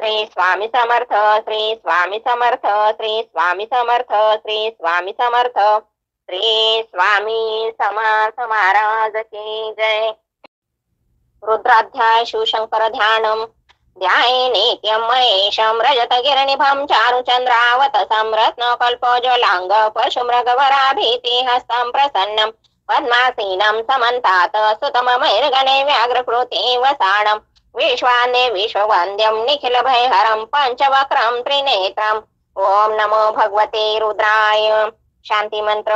श्री स्वामी समर्थ, श्री स्वामी समर्थ, श्री स्वामी समर्थ, श्री स्वामी समर्थ, श्री स्वामी समर्थ महाराज की जय. रुद्राध्याय शिवशंकर ध्यानम. ध्याये नित्यं महेशं रजतगिरिनिभं चारुचन्द्रावतसं रत्नकल्पोज्ज्वलाङ्ग पशुमृगवराभीतिहस्तं प्रसन्नं पद्मासीनं समन्तात् सुतममैर्गणे व्याघ्रकृते वसानं विश्वान्ये विश्ववन्द्यं निखिलभयहरं पञ्चवक्रं त्रिनेत्रम्. ओम नमो भगवते रुद्राय. शांती मंत्र.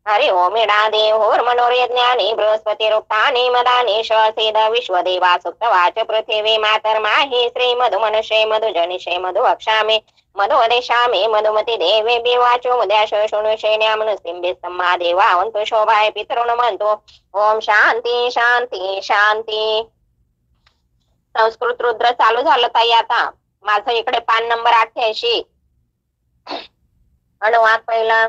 हरि ओम इडादेव होर्मनोर्यज्ञानी बृहस्पतिरुक्तानि मदानि षसीद विश्वदेवा सुप्तवाच पृथिवी मातर्माहि श्री मधुमनुष्ये मधुजनिषे मधुवक्षामि मधुवदेशामि मधुमति देवे विवाचो मुद्याश शृणुषेण्यामनुसिंबिस्तम्मा देवावन्तु शोभाय पितॄन्मन्तु. ओम शांती शांती शांती. संस्कृत रुद्र चालू झालं ताई. आता माझं इकडे पान नंबर 88. अनुवाद पहिला.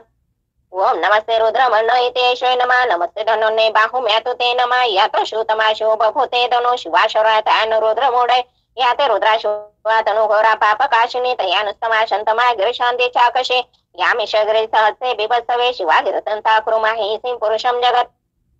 ओम नमस्ते रुद्रमण्डयितेश्वय नमः. नमस्ते धनोन्ने बाहुम्यातु ते नमः. यातो श्रुतमाशो बभूते धनो शिवाशरातान रुद्रमूढय याते रुद्राशुवा तनुघोरा पापकाशिनी तयानुस्तमा शन्तमा गिरिशान्ति चाकशे यामि शगरे सहस्रे बिभत्सवे शिवागिरतन्ता कुरुमाहि सिं पुरुषं जगत्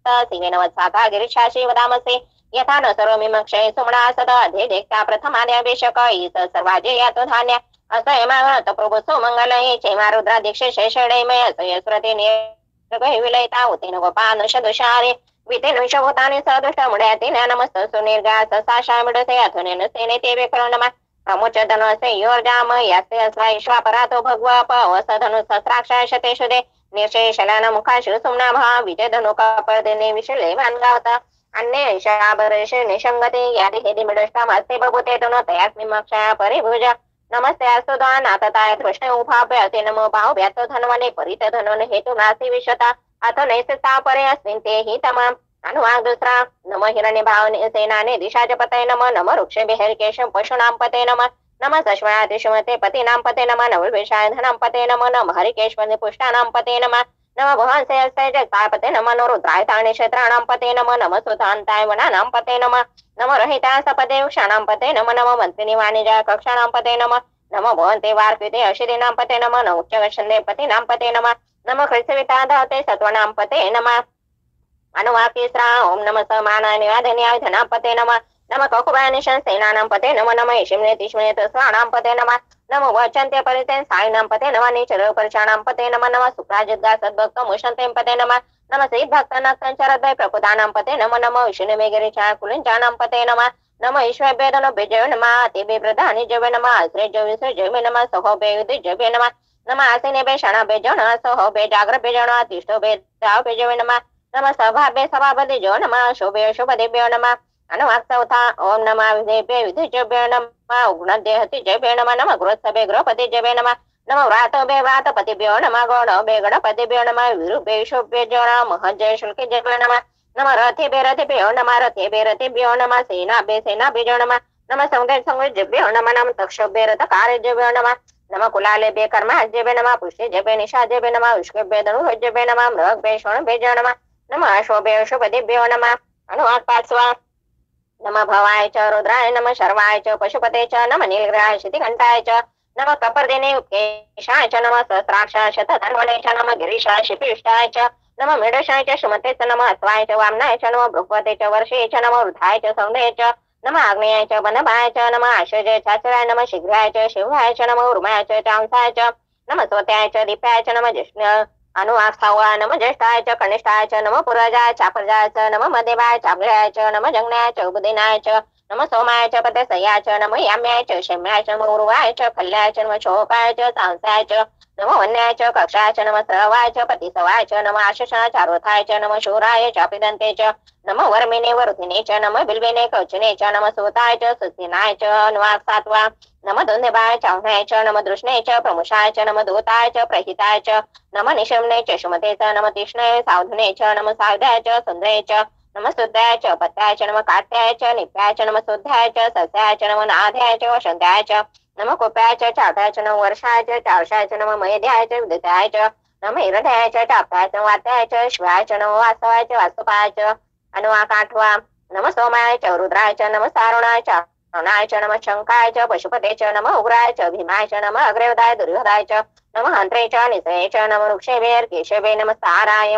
शिवे नमस्साता गिरिशाशी वदामसे यथा न सर्वमिमक्षय सुमणा सदा अधिदेक्ता प्रथमाद्याभिषेक ईस सर्वाजे यातो धान्य असयमागत प्रभु सुमंगलये चैमा रुद्राध्यक्ष शेषडयमय असयस्रते निर्गहिविलयता उतेन गोपानुषदुषारे वितेन विषभूतानि सदुष्ट मुड्याति नमस्त सुनिर्गा ससाशा मिडसे अथुनेन सेने ते विकरणमा प्रमुच धनसे योर्जाम यासे अस्वा ईश्वापरातो भगवा पवसधनु सहस्राक्षा शतेषुदे निर्शेषलान मुखाशु सुम्ना भा विजय धनुका परदेने विशले मानगावता अन्य शाबरेश निशंगते यादि हेदि मिडष्टा मस्ते बबुते तनो तयास्मि मक्षा परिभुजा. नमस्ते अस्तुदान आतताय कृष्ण उभाभ्य अते नमो बाहुभ्यातो धनवने परित धनवन हेतु नासी विश्वता अथ नैसता परे अस्मिन् ते हि तमाम. अनुवाद दूसरा. नम हिरण्य भावने सेनाने दिशाज पतये नमः. नम वृक्ष बिहरिकेशं पशूनां पते नमः. नम सश्वनादिशमते पतीनां पते नमः. नम विषाय धनां पते नमः. नम हरिकेश्वने पुष्टानां पते नमः. नम भुवंसे अस्ते जगताय पते नमः. नम रुद्राय ताणे क्षेत्राणां पते नमः. नम सुतान्ताय वनानां पते नमः. नम रहिता सपदे वृक्षाणां पते नमः. नम मंत्रिणी वाणिज्य कक्षाणां पते नमः. नम भवन्ते वार्पिते अशिरीनां पते नमः. नम उच्चगच्छन्दे पतीनां पते नमः. नम कृत्सविता धाते सत्त्वानां पते नमः. अनुवाद तीसरा. ओम नम समानाय निवादन्याय धनां पते नमः. नम ककुबाय निशं सेनानां पते नमः. नम ईशिम्ने तिष्मने तस्वानां पते नमः. नम वचन्ते परितेन सायिनां पते नमः. नीचरपरिचाणां पते नमः. नम सुप्राजिद्गा सद्भक्त मुषन्ते पते नमः. नम सिद्धभक्तनाथसञ्चरद्वय प्रकुदानां पते नमः. नम विष्णुमेघरिचा कुलिञ्चानां पते नमः. नम ईश्वरभेदनो बेजय नमः. अतिभे प्रधानि जवे नमः. आश्रय विश्व जवे नमः. सहो बेयुधि जवे नमः. नम आसीने बे शण बेजण सहो बे जाग्र बेजण तिष्ठो बे दाव बेजवे नमः. नम सभा बे सभापति जो नमः. शोभे शुभदेभ्यो नमः. अनुवाद चौथा. ओम नमः विधेभ्य विधिजभ्यो नमः. उग्नदेहति जभ्यो नमः. नम गृहस्थभे गृहपति जभे नमः. नम व्रातभे व्रातपतिभ्यो नमः. गणभे गणपतिभ्यो नमः. विरुभे शुभ्य जो नमः. जय शुल्के जभ्यो नमः. नम रथेभ्य रथेभ्यो नमः. रथेभ्य रथेभ्यो नमः. सेनाभ्य सेनाभ्यो नमः. नम संगे संगे जभ्यो नमः. नम तक्षभ्य रथकार्य जभ्यो नमः. नम कुलालेभ्य कर्मा जभ्य नमः. पुष्टे जभ्य निशा जभ्य नमः. उष्कभ्य धनु जभ्य नमः. मृगभ्य शोणभ्य जो नमः. नम अश्वभ्य शुभदेभ्यो नमः. अनुवाद पाचवा. नम भवाय च रुद्राय नम शर्वाय च पशुपते च नम नीलग्राय शितिकंठाय च नम कपर्दिने उत्केशाय च नम सहस्राक्षाय शतधन्वने च नम गिरीशाय शिपिष्टाय च नम मेढशाय च सुमते च नम अश्वाय च वामनाय च नम भृगवते च वर्षे च नम वृद्धाय च सौंदे च नम आग्नेयाय च वनभाय च नम आश्चर्य चाचराय नम शीघ्राय च शिवाय च नम उर्माय च चांसाय च नम सोत्याय च दीपाय च नम जिष्ण अनुवाद सहावा. नम ज्येष्ठाय च कनिष्ठाय च नम पुरजाय चापरजाय च नम मदेवाय चापग्रहाय च नम जंगण्याय च उबदिनाय च नम सोमाय च पतेसयाय च नम याम्याय च शम्याय च नम उर्वाय च खल्याय च नम शोकाय च सांसाय च नम वन्याय च कक्षाय च नम श्रवाय च पतिसवाय च नम आशशाय चारोथाय च नम शूराय चापिदन्ते च नम वर्मिने वरुधिने च नम बिल्वेने कवचने च नम सोताय च सुसिनाय च. अनुवाद सातवा. नम दुंदेबाय चावनाय च नम दृष्णे च प्रमुषाय च नम दूताय च प्रहिताय च नम निशमने च शुमते च नम तीक्ष्णे सावधने च नम सावधाय च सुंदरे च नम शुद्धाय च पत्याय च नम काट्याय च निप्याय च नम शुद्धाय च सस्याय च नम नाध्याय च वसंत्याय च नम कोप्याय च चावटाय च नम वर्षाय च चावशाय च नम मयध्याय च विदिताय च नम हिरण्याय च चापताय च वात्याय च शिवाय च नम वास्तवाय च वास्तुपाय च. अनुवाद आठवा. नम सोमाय च रुद्राय च नम सारुणाय च नवनाय च नमः शंकाय च पशुपते च नमः उग्राय च भीमाय च नमः अग्रेवदाय दुर्योधाय च नमः हंत्रे च निसये च नमः वृक्षेभ्यः केशवे नमः साराय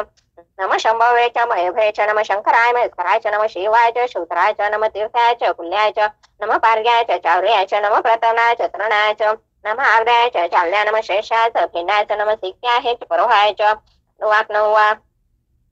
नमः शंभवे च मयभये च नमः शंकराय महेश्वराय च नमः शिवाय च शूद्राय च नमः तीर्थाय च कुल्याय च नमः पार्याय च चार्याय च नमः प्रतनाय च तृणाय च नमः आग्राय च चाल्याय नमः शेषाय च भिन्नाय च नमः सिक्याय च परोहाय च नवाक नवा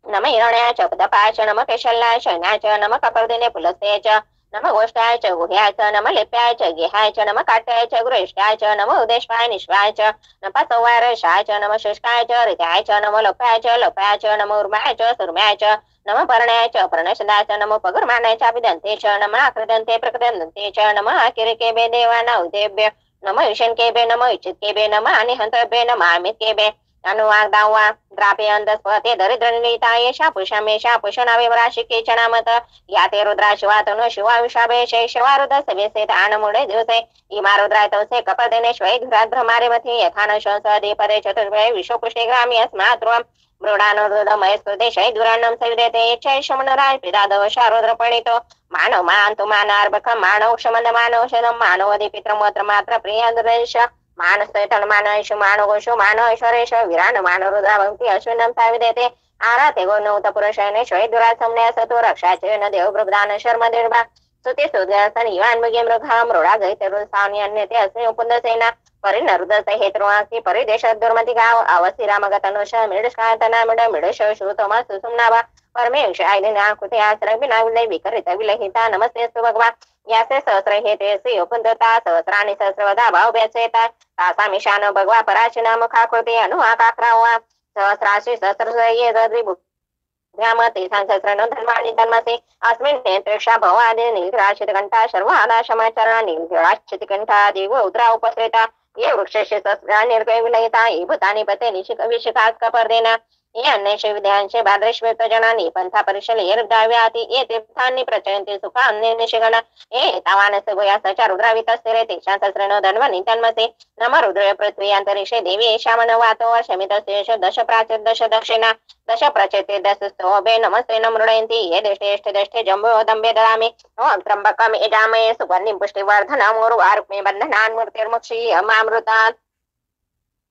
नमः हिरण्याय च पदपाय च नमः केशल्याय शयनाय च नमः कपर्दिने पुलस्ते च नमः गोष्ठाय च गुह्याय च नमः लिप्याय च गेहाय च नमः काट्याय च गुरेष्ठाय च नमः उदेशपाय निष्पाय च नमः संवारशाय च नमः शुष्काय च हृदयाय च नमः लोपाय च नमः उर्माय च सुरम्याय च नमः पर्णाय च पर्णशदाय च नमः पगुर्माणाय च अभिदन्ते च नमः आकृदन्ते प्रकृदन्ते च नमः आकिरकेबे देवानाउदेभ्य नमः विशनकेबे नमः इच्छितकेबे नमः अनिहन्तभ्ये नमः अमितकेबे अनुवाद दावा द्रापे अंधस्पते दरिद्रनिताये शापुषमे शापुषणावे वराशिके च नामत याते रुद्रा शिवातनु शिवा विषाभे शिवारुद सभेसे दानमुळे दिवसे इमा रुद्राय तवसे कपदेने श्वै धुरात भ्रमारे मथे यथान शंसदे पदे चतुर्भे विश्वपुष्टे ग्रामी अस्मात्रुवम् मृडानुरुदमयस्कृदेशै दुरान्नं सविदेते यच्छै शमनराय पिदादव शारुद्र पणितो मानव मानतु मानार्भकं मानव क्षमन मानवशदं मानवदिपित्रमोत्र मात्र प्रियन्द्रेश मानस्तैतन मानयशु मानवोषु मानवेश्वरेश विरान मानरुद्रावंती अश्विनं साविदेते आराते गोनौत पुरुषैने श्वैदुरासम्ने सतो रक्षाचे न देव ब्रदान शर्म निर्भा सुते सुदर्शन इवान मगे मृगा मृडा गैतरुल सावनी अन्यते अस्मि उपन्दसेना परिनरुदसे हेतुवासी परिदेश दुर्मति गाव अवसी रामगतनुष मिडस्कातना मिडश श्रुतमा सुसुम्नावा परमेश आयदिना कुते आश्रय बिना विलय विकरित विलहिता नमस्तेस्तु भगवान यासे सहस्र हेते उपन्दता सहस्राणि सहस्रवदा भाव व्यसेता तासा मिशान भगवा पराशी नाम खाकृती अनुहाकाक्रावा सहस्राशी सहस्रये द्रिभुभ्यामते सहस्रनो धन्वाणि धन्मसे अस्मिन् नेत्रेक्षा भवादि नीलराशित कंठा सर्वादा समाचरण नीलराशित कंठा देव उद्रा उपस्थिता ये वृक्षस्य सहस्रा निर्गय विलयिता ये भूतानि पते निशिक विशिकास कपर्देना ये अन्येषु विद्यांशे भाद्रेश्वेत जनानि पंथा परिशल ये रुद्राव्याति ये तीर्थानि प्रचयन्ति सुखा अन्ये निशिगण ये तावानस्य गोयासचा रुद्रावितस्तिरे तेषां सहस्रेण धन्वनि तन्मसे नम रुद्र पृथ्वी अंतरिक्षे देवी शामन वातो शमितस्तेष दश प्राचेत दश दक्षिणा दश प्रचेते दशस्तोभे नमस्ते न मृडयन्ति ये देष्टे दष्टे जम्बो दम्बे ददामि ओम त्र्यंबकम यजामहे सुगन्धिं पुष्टिवर्धनम् उर्वारुक्मे बन्धनान् मूर्तिर्मुक्षी अमामृतात्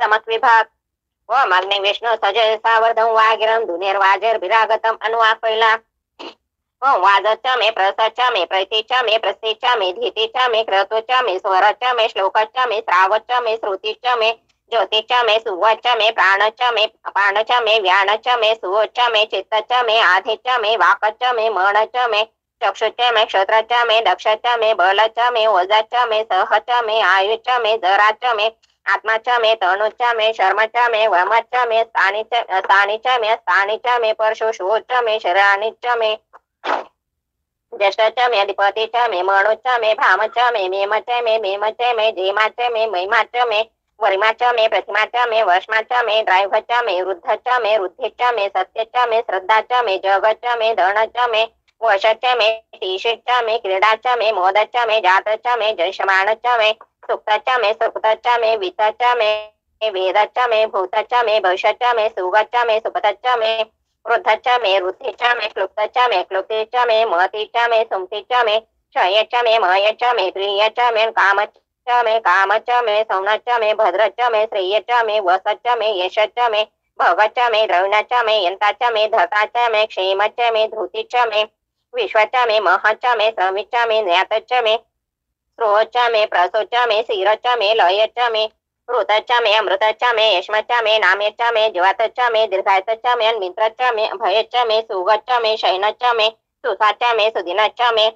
समत्विभाग ओम अग्नि विष्णु सजय सावर्धं वागिरं दुर्निर्वाजर्भिरागतम् अनुवाक पहिला ओम वाजच्च मे प्रसच्च मे प्रैतिच्च मे प्रस्तिच्च मे धीतिच्च मे क्रतुच्च मे स्वरच्च मे श्लोकच्च मे श्रावच्च मे श्रुतिच्च मे ज्योतिच्च मे सुवच्च मे प्राणच्च मे अपानच्च मे व्यानच्च मे सुवच्च मे चित्तच्च मे आधिच्च मे वाकच्च मे मणच्च मे चक्षुच्च मे क्षत्रच्च मे दक्षच्च मे बलच्च मे ओजच्च मे सहच्च मे आयुच्च मे जराच्च मे आत्माच मे तनुच्च मे शर्मच्च मे वमच्च मे स्थानिच्च मे स्थानिच्च मे परशुशोच्च मे शरानिच्च मे ज्येष्ठच्च मे अधिपतिच्च मे मणुच्च मे भामच्च मे मेमच्च मे मेमच्च मे जेमाच्च मे महिमाच्च मे वरिमाच्च मे प्रतिमाच्च मे वश्माच्च मे ड्राइभच्च मे वृद्धच्च मे वृद्धिच्च मे सत्यच्च मे श्रद्धाच्च मे जगच्च मे धनच्च मे वशच्च मे तीशिच्च मे क्रीडाच्च मे मोदच्च मे जातच्च मे जयशमानच्च मे सुक्तच्च मे सुकृतच्च मे वित्तच्च मे वेदच्च मे भूतच्च मे भविष्यच्च मे सुगच्च मे सुपतच्च मे वृद्धच्च मे वृद्धिच्च मे क्लुप्तच्च मे क्लुप्तिच्च मे महतिच्च मे सुमतिच्च मे क्षयच्च मे मयच्च मे प्रियच्च मे कामच्च मे सौनच्च मे भद्रच्च मे श्रेयच्च मे वसच्च मे यशच्च मे भगच्च मे द्रविणच्च मे यंताच्च मे धताच्च मे क्षेमच्च मे धृतिच्च मे विश्वच्च मे महच्च मे समिच्च मे ज्ञातच्च मे स्रोच्च मे प्रसोच्च मे क्षीरच्च मे लयच्च मे ऋतच्च मे अमृतच्च मे यश्मच्च मे नाम्यच्च मे जीवातच्च मे दीर्घायतच्च मे मित्रच्च मे भयच्च मे सुगच्च मे शयनच्च मे सुसाच्च मे सुदिनच्च मे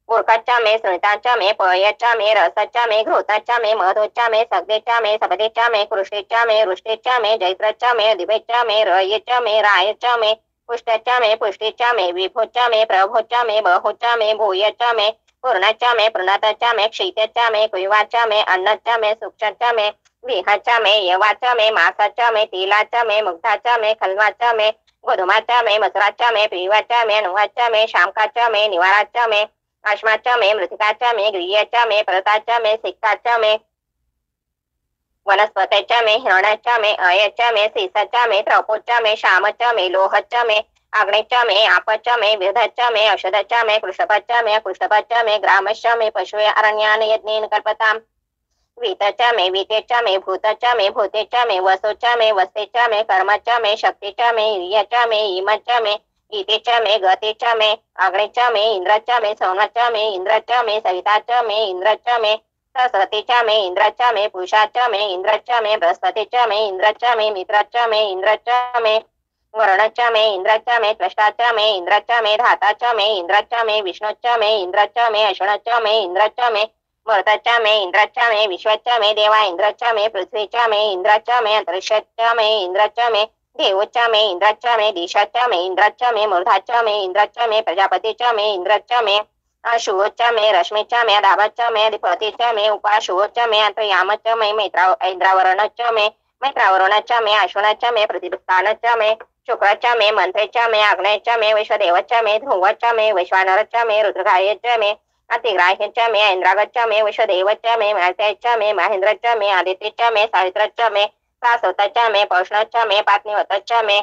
उर्कच्च मे स्मृताच्च मे पयच्च मे रसच्च मे घृतच्च मे मधुच्च मे सगदेच्च मे सपदेच्च मे कृष्टिच्च मे रुष्टिच्च मे जैत्रच्च मे दिवेच्च मे रयच्च मे रायच्च मे पुष्टच्च मे पुष्टिच्च मे विभुच्च मे प्रभुच्च मे बहुच्च मे भूयच्च मे पूर्णच्च मे प्रणतच्च मे क्षितच्च मे कुयवाच्च मे अन्नच्च मे सूक्ष्मच्च मे विहच्च मे यवाच्च मे मासच्च मे तिलाच्च मे मुग्धाच्च मे खल्वाच्च मे गोधुमाच्च मे मसुराच्च मे पिवाच्च मे नुवाच्च मे शामकाच्च मे निवाराच्च मे अश्माच्च मे मृतिकाच्च मे गृह्यच्च मे परताच्च मे सिक्काच्च मे वनस्पतेच्च मे हिरण्याच्च मे अयच्च मे सीसच्च मे त्रपोच्च मे श्यामच्च मे लोहच्च मे अग्निश्च मे आपश्च मे विदश्च मे औषधश्च मे कृषभश्च मे कृषभश्च मे ग्रामश्च मे पशवे अरण्यान यज्ञेन कल्पताम् वीतश्च मे वीतेश्च मे भूतश्च मे भूतेश्च मे वसोश्च मे वस्तेश्च मे कर्मश्च मे शक्तिश्च मे इयश्च मे इमश्च मे गीतेश्च मे गतेश्च मे अग्निश्च मे इन्द्रश्च मे सौनश्च मे इन्द्रश्च मे सविताश्च मे इन्द्रश्च मे सरस्वतीश्च मे इन्द्रश्च मे पुरुषाश्च मे इन्द्रश्च मे बृहस्पतिश्च मे इन्द्रश्च मे मित्रश्च मे इन्द्रश्च मे वरुणश्च मे इन्द्रश्च मे त्वष्टाश्च मे इन्द्रश्च मे धाताश्च मे इन्द्रश्च मे विष्णुश्च मे इन्द्रश्च मे अश्विनश्च मे इन्द्रश्च मे मरुतश्च मे इन्द्रश्च मे विश्वश्च मे देवा इन्द्रश्च मे पृथ्वीश्च मे इन्द्रश्च मे अंतरिक्षश्च मे इन्द्रश्च मे देवोच्च मे इन्द्रश्च मे दिशाश्च मे इन्द्रश्च मे मूर्धाश्च मे इन्द्रश्च मे प्रजापतिश्च मे इन्द्रश्च मे अशुवोच्च मे रश्मिश्च मे दाभश्च मे अधिपतिश्च मे उपाशुवोच्च मे अंतर्यामश्च मे ऐन्द्रावरणश्च मे मैत्रावरुणश्च मे अश्विनश्च मे प्रतिष्ठानश्च मे शुक्रश्च मे मंत्रेश्च मे अग्नेश्च मे विश्वदेवश्च मे ध्रुवश्च मे वैश्वानरश्च मे रुद्रगायश्च मे अतिग्राह्यश्च मे ऐन्द्रागश्च मे विश्वदेवश्च मे मर्त्यश्च मे महेन्द्रश्च मे आदित्यश्च मे सावित्रश्च मे सासवतश्च मे पौष्णश्च मे पात्निवतश्च मे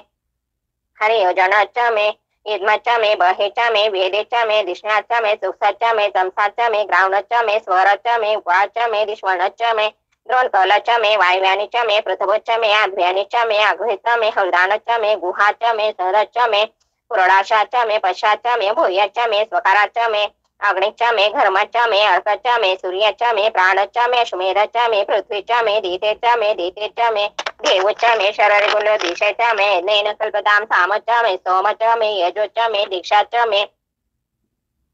हरियोजनश्च मे इद्मश्च मे बहेश्च मे वेदेश्च मे दिष्ण्याश्च मे सुक्षश्च मे तमसाश्च मे ग्रावणश्च मे स्वरश्च मे उपाश्च मे दिष्वणश्च मे द्रोणकलश्च मे वायव्यानिश्च मे पृथभोश्च मे आध्व्यानिश्च मे अघ्रेश्च मे हृदानश्च मे गुहाश्च मे सहरश्च मे पुरोडाशाश्च मे पश्चाश्च मे भूयश्च मे स्वकाराश्च मे अग्निश्च मे घर्मश्च मे अर्कश्च मे सूर्यश्च मे प्राणश्च मे अश्वमेधश्च मे पृथ्वीश्च मे दीतेश्च मे दीतेश्च मे देवोच्च मे शररिकुल दिशश्च मे यज्ञेन कल्पतां सामश्च मे सोमश्च मे यजोच्च मे दीक्षाश्च मे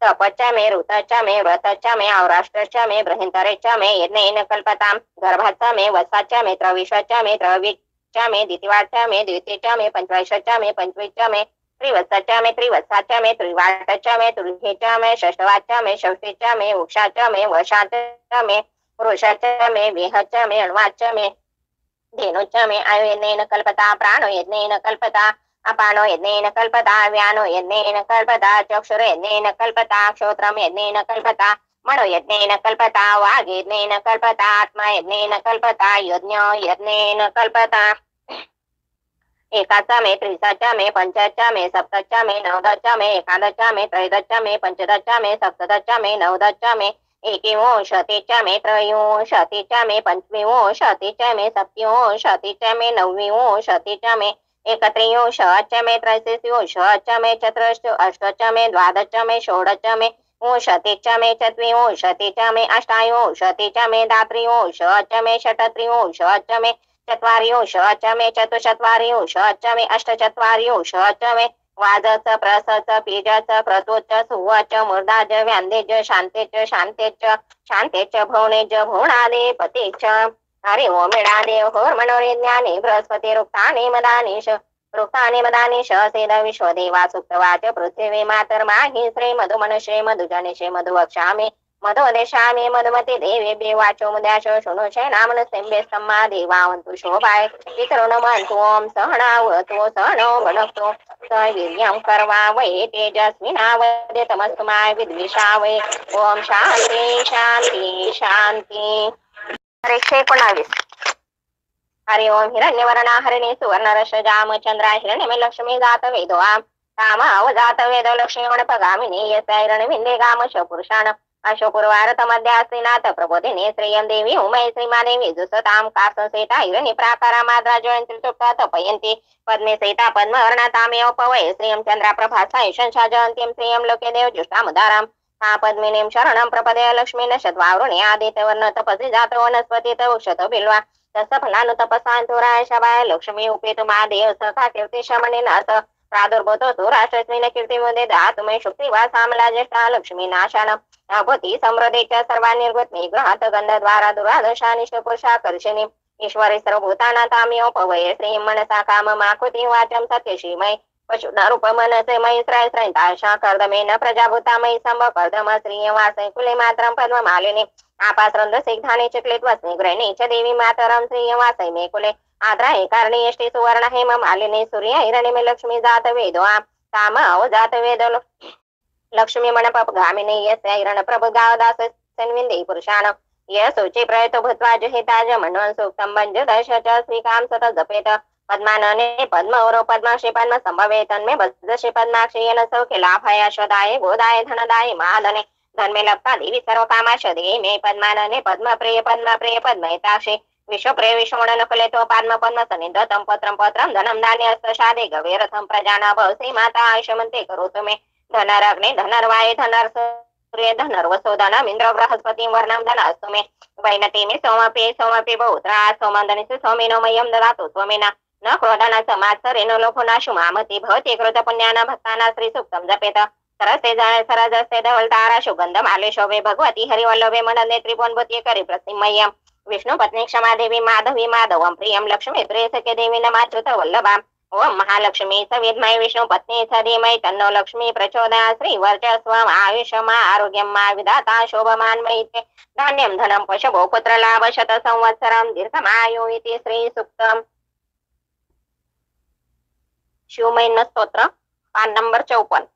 तपश्च मे ऋतश्च मे व्रतश्च मे औराष्ट्रश्च मे बृहन्तरेश्च मे यज्ञेन कल्पतां गर्भाश्च मे वत्साश्च मे त्रविश्वश्च मे त्रविश्च मे द्वितीवाश्च मे द्वितीयश्च मे पंचवैश्वश्च मे पंचवीश्च मे त्रिवत्सश्च मे त्रिवत्साश्च मे त्रिवाटश्च मे तुल्यश्च मे षष्ठवाच्च मे षष्ठीश्च मे उक्षाश्च मे वशाश्च मे पुरुषश्च मे वेहश्च मे अण्वाश्च मे धेनुश्च मे आयु यज्ञेन कल्पता प्राणो यज्ञेन कल्पता अपानो यज्ञेन कल्पता व्यानो यज्ञेन कल्पता चक्षुर यज्ञेन कल्पता क्षोत्रम यज्ञेन कल्पता मनो यज्ञेन कल्पता वाग् यज्ञेन कल्पता आत्मा यज्ञेन कल्पता यज्ञ यज्ञेन कल्पता एकाच मे त्रिसच्च मे पंचच्च मे सप्तच्च मे नवदच्च मे एकादश मे त्रयोदश मे पंचदश मे सप्तदश मे नवदश मे एकोनविंशतिश्च मे त्रयोविंशतिश्च मे पंचविंशतिश्च मे सप्तविंशतिश्च मे नवविंशतिश्च मे एकत्रिंशच्च मे त्रयोविंशतिश्च मे चतुष्टष्टच्च मे द्वादश मे षोडश मे विंशतिश्च मे चतुर्विंशतिश्च मे अष्टाविंशतिश्च मे द्वात्रिंशच्च मे षट्त्रिंशच्च मे चत्वारिंशच्च मे चतुश्चत्वारिंशच्च मे अष्टचत्वारिंशच्च मे वाजच प्रसच पीजच क्रतुच सुवच मूर्धाज व्यान्देज शान्तेच शान्तेच शान्तेच भुवनेज भुवनादेपतेच हरि ओम मेडादेव होर मनोरे ज्ञाने बृहस्पती रुक्तानि मदानीश रुक्तानि मदानीश सेद विश्वदेवा सुप्तवाच पृथिवी मातर्माहि श्री मधुमनुषे मधुजनिषे मधुवक्षामि मधोदेशामि मधुमति देवेभ्यो वाचो मुद्याशो शृणुषे नामनस्तेभ्यः सम्मा देवावन्तु शोभाय पितॄनमन्तु ओम सहनावतु सहनो भुनक्तु वीर्यं कर्वावै तेजस्विनावदेतमस्तु मा विद्विषावै ओम शांती शांती शांती हरे 19 हरि ओम हिरण्यवर्णा हरिणी सुवर्णरश्जाम चंद्रा हिरण्यमे लक्ष्मी जात वेदो आम काम अवजात वेद लक्ष्मीणपगामिनी यस्याहिरण्यमिन्दे गामश पुरुषाण अशोपूर्वारतमध्यास्त्रीनाथ प्रबोधिनी श्रियं देवी उमय श्रीमादेवी जुसतां कासंसेता हिरण्य प्राकारा माद्राजयन्त्रितुक्ता तपयन्ति पद्मे सहिता पद्मवर्णातामेव पवय श्रियं चन्द्राप्रभा सायुषंशा जयन्तीं श्रियं लोके देव जुष्टामुदारां पद्मिनीं शरणं प्रपदय लक्ष्मीन शत्वावृणे आदित्यवर्ण तपसि जात वनस्पतीत वृक्षतो बिल्वा तस्य फलानु तपसान्तुराय शवाय लक्ष्मी उपेतु महादेव सखा कीर्ति शमनिनाथ प्रादुर्भूतो सुराष्ट्रस्मिन् कीर्तिमुदे दातु मे शुक्तिवा सामला ज्येष्ठा लक्ष्मी नाशान भूती समृद्धीच्या सर्वानिर्गुत गृहात गंधद्वारा दुरादशानिष्ठ पुरुषाकर्षिणी ईश्वरी सर्वभूतानाताम्योपवये श्री मनसा काम माकृती वाचम सत्यशीमय पशुरूप मनसे मयी श्रयश्रयिताशा कर्दमेन प्रजाभूतामयी संभ कर्दम श्रीयवासे कुले मात्रं पद्ममालिनी आपासरंद सिग्धाने चक्लित वस्ने ग्रहणे च देवी मातरं श्रीयवासे मे कुले आद्राहे कारणे यष्टि सुवर्ण हेम मालिनी सूर्य हिरण्यमे लक्ष्मी जात वेदो काम अवजात वेद लक्ष्मी मनपगामिनी यस्य हिरण प्रभु गावदास सन्विन्दे पुरुषाण यशोची प्रयतो भूत्वा जुहिता म्हणून सूक्तम मंजुदश श्रीकाम सत जपेत पद्मानने पद्मवरो पद्माक्षी पद्म संभवे तन्मे बद्धश्री पद्माक्षी येन सौखे लाभाय शोदाय गोदाय धनदाय महाधने धन में लगता देवी सर्व कामाश दे मे पद्मानने पद्म प्रिय पद्महिताक्षी विश्व प्रिय विष्णु कले तो पद्म पद्म सनिधतम पत्रम पत्रम धनम धान्य हस्तशादे गवेरथम प्रजाना भवसी माता आयुष्यमंते करोतु मे धनरग्ने धनर्वाय धनर सूर्य धनर्वसो धनम इंद्र बृहस्पति वर्णम धनस्तु मे वैनते मे सोमपे बहुत्रा सोमंदने सोमेनो मह्यम ददातु त्वमेना न क्रोधना समात्सरेण लोभनाशु मामति भवति कृत पुण्याना भक्ताना श्री सूक्तम जपेत सरजस्ते धवलतारा सुगंधम आले शोभे भगवती हरिवल्लभे मनने त्रिपुवनपति करि प्रसिमय्यम विष्णु पत्नी क्षमा देवी माधवी माधवम प्रियम लक्ष्मी प्रिय सखे देवी नमाच्युत वल्लभाम ओम महालक्ष्मी सविद्महे विष्णु पत्नी च धीमहि तन्नो लक्ष्मी प्रचोदयात् श्री वर्चस्वम आयुष्यमा आरोग्यम मा विधाता शोभमानमयि धान्यम धनम पशवो पुत्र लाभ शत संवत्सरम दीर्घमायु इति श्री सूक्तम शिवमहिम्न स्तोत्र पान नंबर 54।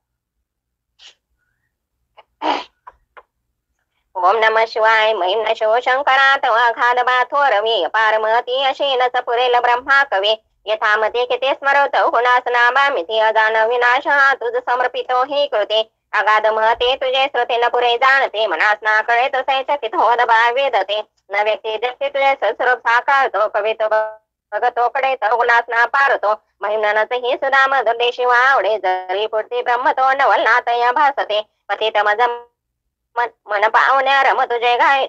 ओम नमः शिवाय महिम्न शिव शंकरात अघाध बाथोरवी पारमती अशेन सपुरेल ब्रह्मा कवे यथामते किते स्मरत गुणासनामामिति अजान विनाश तुझ समर्पितो हि कृते अगाध महते तुझे श्रुते न पुरे जाणते मनासना कळे तसे चकित होद वेदते न व्यक्ती जगते तुझे सस्वरूप साकारतो कवितो भगतो कडे तो गुणासना पारतो महिम्नाच हि सुदाम दुर्दे शिवा आवडे जरी पुढते ब्रह्म तो नवल नातया भासते पतित मज मन पावण्या रम तुझे गाय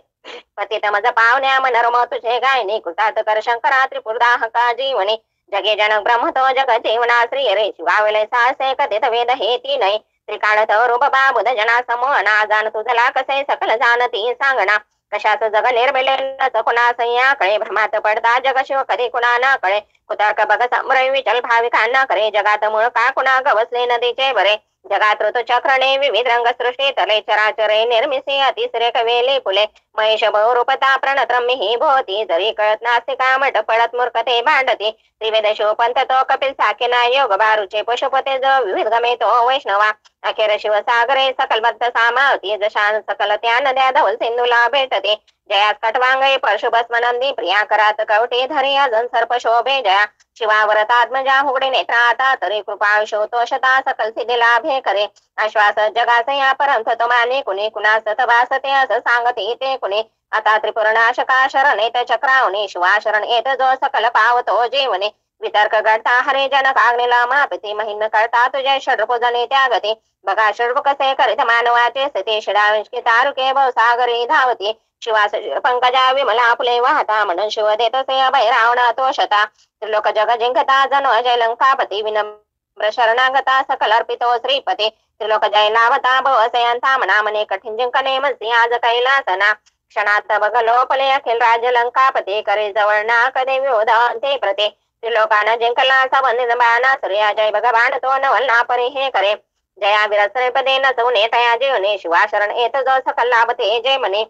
पतित मज पावण्या मन रम तुझे गायने कृतार्थ कर शंकरा त्रिपुरदाह का जीवने जगे जनक ब्रह्म तो जग जीवना श्री रे शिवावले सासे कथित वेद हेती नाही त्रिकाळ तो रूप बाबुद जना समूह ना जाण तुझला कसे सकल जानती सांगणा कशाच जग निर्मिले कुणा सह्या कळे भ्रमात पडता जग शिव कधी कुणा ना कळे कुतर्क बघ समरय विचल भाविकांना करे जगात मूळ का कुणा गवसले नदीचे बरे जगात ऋतुचक्रणे विविध रंग सृष्टी तले चराचरे निर्मिसी अतिसरे कवेले फुले महेश बहुरूपता प्रणत्रम्य ही भोवती जरी कळत नास्तिका मठ पडत मूर्खते भांडती त्रिवेद शिवपंत तो कपिल साकेना योग बारुचे पशुपते जो विविध गमे तो वैष्णवा अखेर शिव सागरे सकलबद्ध सामावती जशान सकल त्या नद्या धवल सिंधूला भेटते जयास कटवांगे परशुभस्मनंदी प्रिया करात कवटे धरे अजन सर्प शोभे जया शिवावरतात्मजा हुगडे नेत्राता तरी कृपा शोतो शता सकल सिद्धी लाभे करे आश्वास जगासे या परंत तो माने कुणी कुणास तभासते असं सांगते ते कुणी आता त्रिपुरनाशका शरण येत चक्रावणे शिवा शरण येत जो सकल पावतो जीवने वितर्क घडता हरे जनक आग्नेला मापिते महिन करता तुझे षड्पूजने त्यागते बघा षड्भ कसे करीत मानवाचे स्थिती शिडाविष्की तारुके सागरी धावते शिवास पंकजा विमला फुले वाहता म्हणून शिव देतसे अभय रावणा तो शता त्रिलोक जग जिंकता जनो अजय लंकापती विनम्र शरणागता सकल अर्पितो श्रीपती त्रिलोक जय लाभता भवसयांता मना मने कठीण जिंकणे मनसी आज कैलासना क्षणात बघ लोपले अखिल राज्य लंकापती करे जवळ ना कदे विरोधांते प्रते त्रिलोकान जिंकला सबंध बाणा सूर्या जय भगवान तो नवल ना परे हे करे जया विरसरे पदे न चौने तया जीवने शिवा शरण येत जो सकल लाभते जय मने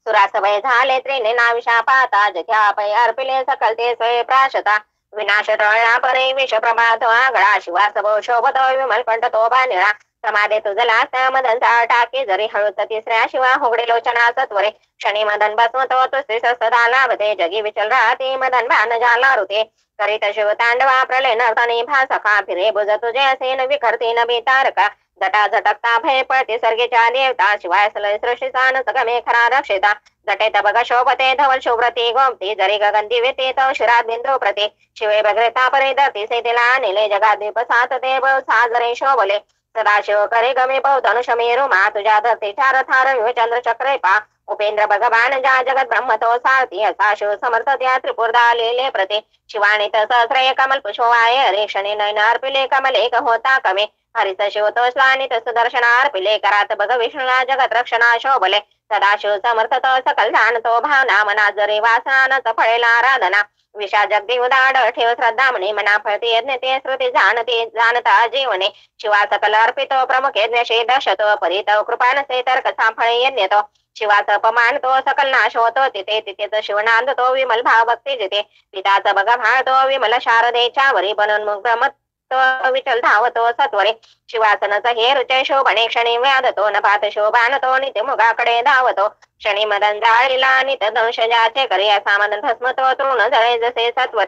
सुरासभय झाले त्रिने नाविषा पाता जघ्या पै अर्पिले सकल ते स्वय प्राशता विनाश टळला परे विष प्रभात आगळा शिवासभो शोभत विमल कंठ तो बानिळा समाधे तुझला त्या मदन टाके जरी हळूच तिसऱ्या शिवा होगडे लोचना सत्वरे क्षणी मदन बसवतो तुझे सदा लाभते जगी विचल राहते मदन बाण झाला रुते करीत शिव तांडवा प्रलय नर्तनी भासका फिरे बुज तुझे असे न विखरते न बेतारका जटा झटकता भय पळते सर्गेच्या देवता शिवाय सलय सृष्टीचा न सगमे खरा रक्षिता जटेत बघ शोभते धवल शोभ्रते गोमते जरी गगन दिवेते तो शिरात बिंद्रो प्रते शिवे बग्रेता परे धरती से तिला नेले जगात दीप सात ते बळ साजरे शोभले सदाशिव करे गमे बहु धनुषमेरु मा तुझ्या धरती चार थार विव चंद्र चक्रे पा उपेंद्र भगवान जा जगत ब्रह्म तो सारथी असा शिव समर्थ त्या त्रिपुरदा लेले प्रते शिवाणित सहस्रय कमल पुष्पवाय हरे क्षणे नयन अर्पिले कमले होता कमे हरित शिव तो स्लानित सुदर्शनार पिले करात बघ विष्णुना जगत रक्षणा शोभले सदाशिव समर्थ तो सकल जाणतो भावना मना जरे वासना फळेला आराधना विषा जगदी उदाड ठेव श्रद्धा म्हणे मना फळते यज्ञ ते श्रुती जाणते जाणता जीवने शिवा सकल अर्पितो प्रमुख यज्ञ दशतो परितो कृपानसे तर कसा फळे यज्ञ तो शिवाचा अपमान तो सकल नाश होतो तिथे तिथेच शिवनांद तो विमल भाव भक्ती जिथे पिताचा बघा भाळ तो विमल शारदेच्या वरी बनून मग ब्रह्म तो विठ्ठल धावतो सत्वरे शिवासनाचा हे रुचे शोभणे क्षणी व्याधतो नभात शोभानतो नित्य मुगाकडे धावतो क्षणी मदन जाळीला नित दंशजाचे करिया सामन भस्मतो तृण जळे जसे सत्व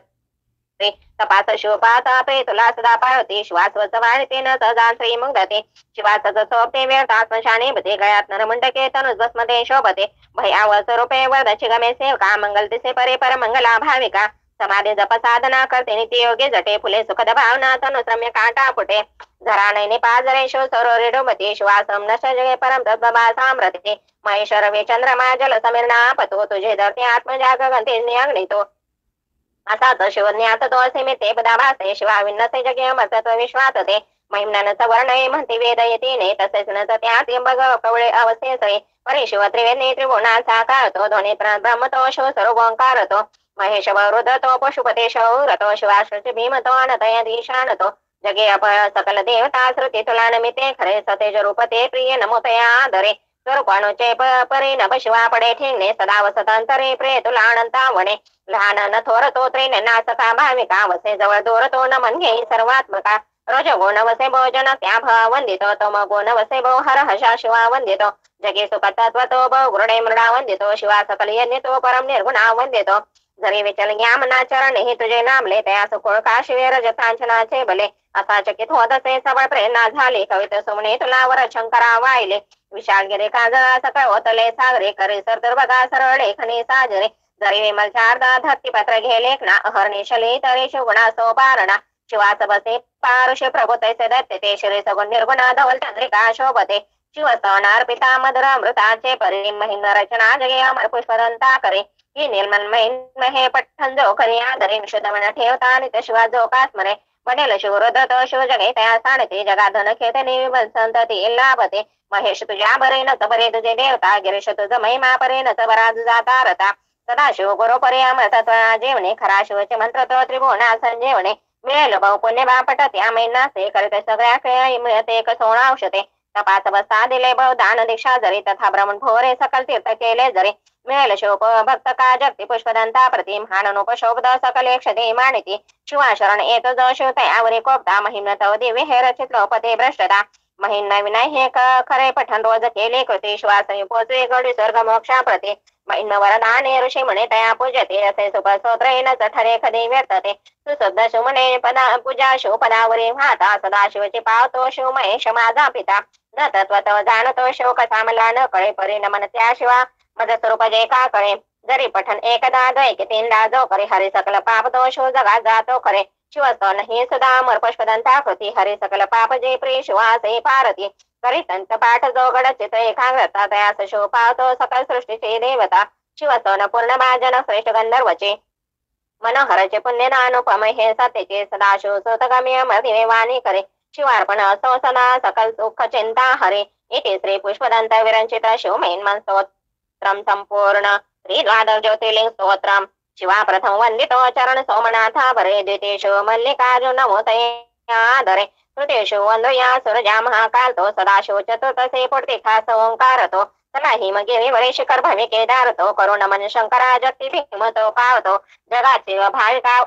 तपास शोपाता पे तुला सदा पाळते श्वासवच वाढते न सजान श्री मुग्धते शिवासच सोपते व्यर्थात स्मशाने बते गळ्यात नरमुंडके तनुज भस्मते शोभते भयावस रूपे वरदची गमे सेवका मंगल दिसे परे पर मंगला भाविका समाधी जप साधना करते नित्य योगे जटे फुले सुखद भावना तनुश्रम्य कांटा फुटे झरा नैने पाजरे शो सरोरे डोबते श्वासम नश जगे परम तद्भवा साम्रते महेश्वर वे चंद्रमा जल समीर्णा पतो तुझे धरते आत्मजाग गंते अग्नितो असाच शिवज्ञात तो असे मी ते पदाभासे शिवा विन्नसे जगे अमरतत्व विश्वात ते महिम्नानच वर्णय म्हणते वेद येतीने तसेच न त्यात बघ कवळे अवशेषे परे शिव त्रिवेणी त्रिगुणाचा काळतो ध्वनी ब्रह्मतो शिव सर्वोंकारतो महेश वरुदतो पशुपते शौरतो शिवाश्रच भीमतो अनतयधीशानतो जगे अपळ सकल देवता श्रुती तुला नमिते खरे सतेज रूपते प्रिय नमोतया आदरे स्वरूपाणुचे परे नभ शिवा पडे ठेंगणे सदा वसतांतरे प्रे तुला अनंता वणे लहान न थोरतो त्रिने नासका भाविका वसे जवळ दोरतो न मन घेई सर्वात्मका रोज गुण वसे भोजन त्या भाव वंदितो तम गुण वसे भो हर हशा शिवा वंदितो जगे सुखतत्वतो भो गुरुडे मृडा वंदितो शिवा सकल यज्ञतो परम निर्गुणा वंदितो जरी विचल ज्ञामना चरण ही तुझे नामले त्या सुकुळ काशिवे रजतांचनाचे बले असा चकित होतसे सबळ प्रेरणा झाली कवित सुमणे तुला वर शंकरा वाहिले विशाल गिरे काजळा सकळ होतले सागरे करे सर बघा सरळ लेखने साजरे जरी विमल शारदा धरती पत्र घे लेखना अहर्णे शले तरे शुगुणा सोपारणा शिवास बसे पारुष प्रभु तैसे दत्ते ते श्री सगुण निर्गुणा धवल चंद्रिका शोभते शिवस्तवनार पिता मधुर अमृताचे परी महिम रचना जगे अमर पुष्पदंता करे ही निर्मल महिम पठ्ठन जो करी आदरे विशुद्ध मन ठेवता नित्य शिवा जो कास्मरे बनेल शिवरुद्र शिव जगे त्या सांडते जगाधन खेतने विमल संतती लाभते महेश तुझ्या बरे नच बरे तुझे देवता गिरीश तुझ महिमा परे नच बरा तुझा तारता सदाशिव गुरु परे अमृतत्व जेवणे खरा शिवचे मंत्र तो त्रिभुवना संजेवणे मिळेल बहु पुण्य बापट त्या महिनासे करते सगळ्या खेळ मिळते एक सोळा औषधे तपास बसा दिले बहु दान दीक्षा जरी तथा भ्रमण भोरे सकल तीर्थ केले जरी मिळेल शोक भक्त का जगती पुष्पदंता प्रतिम हाननोपशोभद सकल क्षते मानिती शिवा शरण येत जो शिव तयावरी कोपता महिम्न तव दिव्य हे रचित लोपते भ्रष्टता महिम्न विनाय हे खरे पठण रोज केले कृती श्वास पोचवे गडी स्वर्ग मोक्षा प्रती महिम्न वरदाने ऋषी म्हणे तया पूजते असे सुपस्तोत्रेन ठरे खदे व्यर्थते सुशुद्ध शिवमणे पदा पूजा शिव पदावरी वाहता सदाशिवचे पावतो शिव महेश माझा पिता न तत्व तव जाणतो शिव कसा मला न कळे परिणमन त्या शिवा मज स्वरूप जे का कळे जरी पठण एकदा द्वैक तीनदा जो करे हरी सकल पाप दोष जगा जातो खरे शिवस्तव नाही सदा अमर पुष्पदंता कृती हरी सकल पाप जे प्रिय शिवासे पारती करी तंत पाठ जो गड चित्र एकाग्रता तयास शिव पावतो सकल सृष्टीचे देवता शिवस्तवन पूर्ण भाजन श्रेष्ठ गंधर्वचे मनोहरचे पुण्यदानुपम हे सत्यचे सदाशिव सुतगमी अमर दिवे वाणी करे शिवार्पण असो सदा सकल सुख चिंता हरे इति श्री पुष्पदंत विरंचित शिवमहिन्मन स्तोत्रम संपूर्ण श्री द्वादश ज्योतिर्लिंग स्तोत्रम शिवा प्रथम वंदितो चरण सोमनाथा भरे द्वितीय शिव मल्लिकार्जुन नमोतये तृतीय शिव वंदया सुरजा महाकाल तो सदाशिव चतुर्थसे पुर्तिखा ओंकार तो तला हिमगिरी वरे शिखर भवे केदार तो करुण मन शंकरा जगती भीम तो पावतो जगात शिव भाविका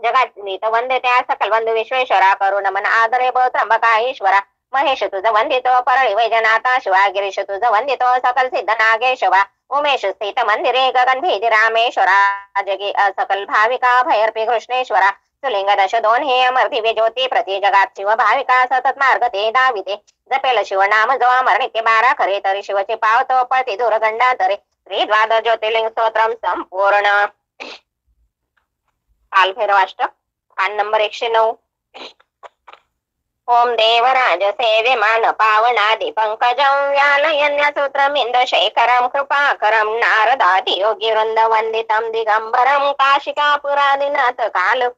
जगात नीत वंदे त्या सकल वंदू विश्वेश्वरा करुण मन आदरे ब त्र्यंबका ईश्वरा महेश तुझ वंदितो परळी वैजनाथा शिवा गिरीश तुझ वंदितो सकल सिद्ध नागेशवा उमेश स्थित मंदिरे गगन भेदी रामेश्वरा जगे सकल भाविका भैरपी कृष्णेश्वरा सुलिंग दश दोन हे अमर दिव्य ज्योती प्रति जगात शिव भाविका सतत मार्ग ते दाविते जपेल शिव नाम जो अमर नित्य बारा खरे तरी शिवचे पावतो पळती दूरगंडा तरे श्री द्वादश ज्योतिर्लिंग स्तोत्रम संपूर्ण कालभैरवाष्टक कान नंबर 109 ओम देवराज सेव्यमान पावनादि पंकजं व्यालयन्य सूत्रमिंद शेखरं कृपाकरं नारदादि योगी वृंद वंदितं दिगंबरं काशिकापुरादिनाथ काल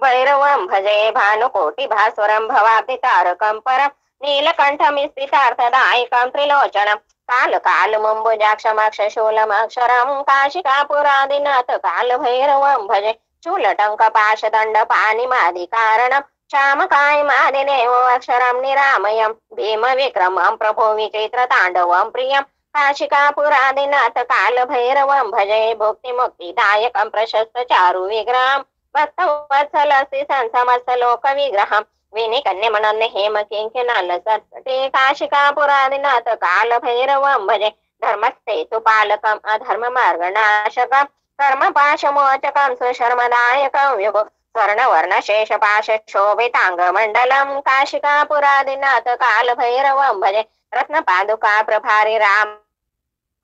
भैरवं भजे भानुकोटि भास्वरं भवाब्धि तारकं परं नीलकण्ठमिस्त्रितार्थदायकं त्रिलोचनं काल काल मुम्बुजाक्षमक्ष शूलमक्षरं काशिकापुरादिनाथ काल भैरवं भजे शूलटंक पाशदंड पाणिमादिकारणं श्यामकाय मादिनेव अक्षरं निरामयं भीम विक्रमं प्रभो विचित्र तांडवं प्रियं काशिकापुरादिनाथ काल भैरवं भजे भुक्ति मुक्तिदायकं प्रशस्त चारु विग्रहं भक्तवत्सलसि संसमत्सलोक विग्रहं विनिकन्यमनन्य हेम किङ्किणाल सत्पटे काशिकापुरादिनाथ कालभैरवं भजे धर्मस्थेतुपालकम् अधर्ममार्गनाशकम् कर्मपाशमोचकं सुशर्मदायकं विभो स्वर्णवर्णशेषपाशोभिताङ्गमण्डलं काशिकापुरादिनाथ कालभैरवं भजे रत्नपादुका प्रभारि राम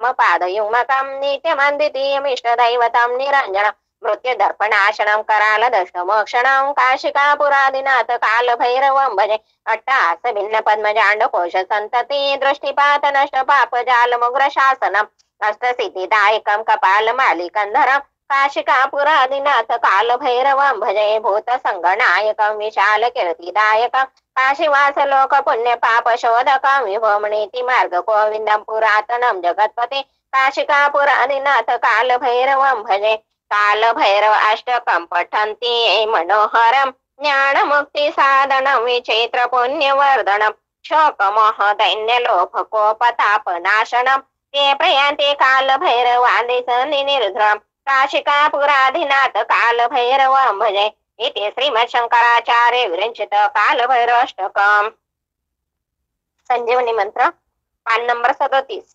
पादयुग्मकं नित्यमन्दितीयमिष्टदैवतं निरञ्जनं मृत्युदर्पणाशनं करालदष्टमोक्षणं काशिकापुरादिनाथ कालभैरवं भजे अट्टास भिन्न पद्मजाण्डकोश सन्तति दृष्टिपात नष्ट पापजालमुग्रशासनम् अष्टसिद्धिदायकं कपालमालिकन्धरं काशिकापुरादिनाथ कालभैरवं भजे भूतसङ्गनायकं विशालकीर्तिदायकं काशीवासलोक पुण्य पाप शोधकं विभोमणीति मार्ग गोविन्दं पुरातनं जगत्पते काशिकापुरादिनाथ कालभैरवं भजे कालभैरव अष्टकं पठन्ति ये मनोहरं ज्ञानमुक्तिसाधनं विचित्र पुण्यवर्धनं शोकमोहदैन्यलोभकोपतापनाशनं ते प्रयान्ति कालभैरवादिसन्निर्ध्रं काशिकापुरादिनाथ कालभैरवं भजे इति श्रीमच्छंकराचार्य विरचित कालभैरवाष्टकम्। संजीवनी मंत्र पान नंबर 37।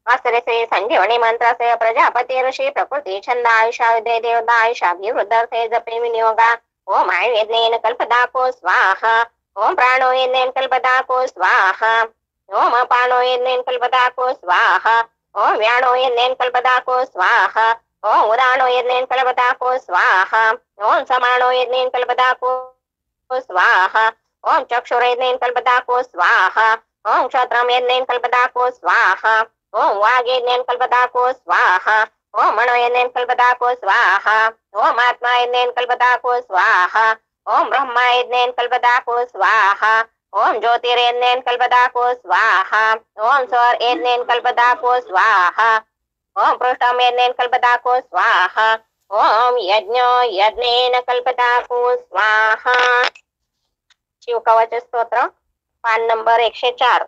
अस्त्र से संजीवनी मंत्र से प्रजापति ऋषि प्रकृति छंद आयुषा विद्य देवता आयुषाभिवृद्धर्थे जपे विनियोगा ओम आयुर्वेदेन कल्पदाको स्वाहा ओम प्राणो यज्ञेन कल्पदाको स्वाहा ओम अपानो यज्ञेन कल्पदाको स्वाहा ओम व्याणो यज्ञेन कल्पदाको स्वाहा ओम उदानो यज्ञेन कल्पदाको स्वाहा ओम समानो यज्ञेन कल्पदाको स्वाहा ओम चक्षुर यज्ञेन कल्पदाको स्वाहा ओम क्षत्रम यज्ञेन कल्पदाको स्वाहा ओम वाग यज्ञेन कल्पदाको स्वाहा ओम मनो यज्ञेन कल्पदाको स्वाहा ओम आत्मा यज्ञेन कल्पदाको स्वाहा ओम ब्रह्मा यज्ञेन कल्पदाको स्वाहा ओम ज्योतिर्यज्ञेन कल्पदाको स्वाहा ओम स्वर यज्ञेन कल्पदाको स्वाहा ओम पृष्ठम यज्ञेन कल्पदाको स्वाहा ओम यज्ञो यज्ञेन कल्पदाको स्वाहा। शिव कवच स्तोत्र पान नंबर 104।